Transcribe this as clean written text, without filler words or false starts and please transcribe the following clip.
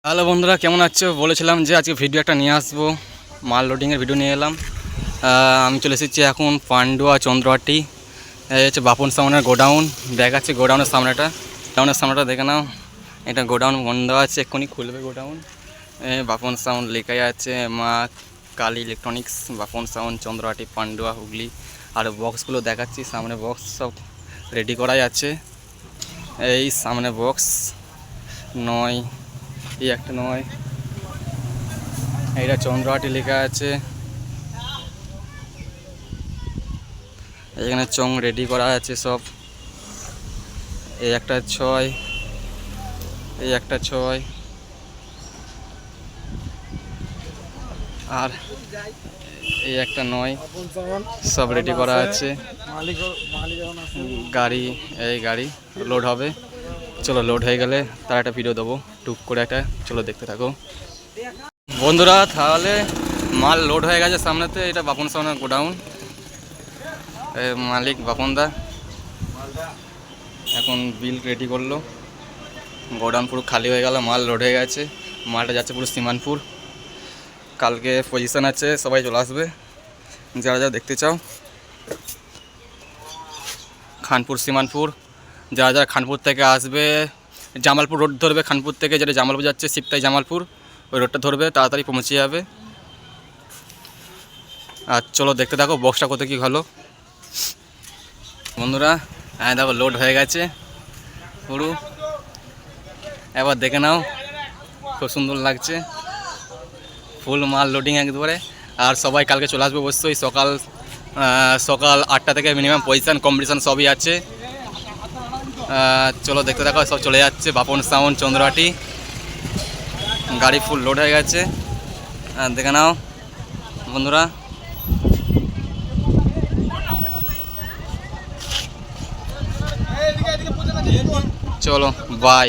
Hello বন্ধুরা, কেমন আছো? বলেছিলাম যে আজকে ভিডিও একটা নিয়ে আসবো, মাল লোডিংয়ের ভিডিও নিয়ে এলাম। আমি চলে এসেছি এখন পান্ডুয়া চন্দ্রহাটি। এই হচ্ছে বাপন সামনের গোডাউন। ব্যাগ আছে গোডাউনের সামনেটা দেখে নাও। এটা গোডাউন বন্ধ আছে, এক্ষুনি খুলবে গোডাউন। বাপন সাউন্ড লেখাই আছে, মা কালী ইলেকট্রনিক্স, বাপন সাউন্ড, চন্দ্রহাটি, পান্ডুয়া, হুগলি। আর বক্সগুলো দেখাচ্ছি, সামনে বক্স সব রেডি করাই আছে। এই সামনে বক্স নয়, এই একটা নয়, এইটা চন্দ্রহাটি লেখা আছে। এখানে চং রেডি করা আছে সব। এই একটা 6, এই একটা 6, আর এই একটা 9, সব রেডি করা আছে। গাড়ি, এই গাড়ি লোড হবে। চলো, লোড হয়ে গেলে তার একটা ভিডিও দেবো টুক করে একটা। চলো দেখতে থাকো বন্ধুরা। তাহলে মাল লোড হয়ে গেছে সামনেতে। এটা বাপন সামনের গোডাউন, মালিক বাপনদা এখন বিল রেডি করলো। গোডাউন পুরো খালি হয়ে গেল, মাল লোড হয়ে গেছে। মালটা যাচ্ছে পুরো সীমানপুর। কালকে পজিশন আছে, সবাই চলে আসবে যারা যারা দেখতে চাও। খানপুর সীমানপুর, যারা যারা খানপুর থেকে আসবে, জামালপুর রোড ধরবে। খানপুর থেকে যেটা জামালপুর যাচ্ছে, সিপ্তাই জামালপুর, ওই রোডটা ধরবে, তাড়াতাড়ি পৌঁছে যাবে। আর চলো দেখতে থাকো বক্সটা কত কী ভালো বন্ধুরা। হ্যাঁ দেখো, লোড হয়ে গেছে পুরো। এবার দেখে নাও, খুব সুন্দর লাগছে, ফুল মাল লোডিং একবারে। আর সবাই কালকে চলে আসবে অবশ্যই। সকাল 8টা থেকে মিনিমাম পজিশন কম্পিটিশান সবই আছে। চলো দেখতে দেখো, সব চলে যাচ্ছে বাপন সাউন্ড চন্দ্রহাটি। গাড়ি ফুল লোড হয়ে গেছে, দেখে নাও বন্ধুরা। চলো বাই।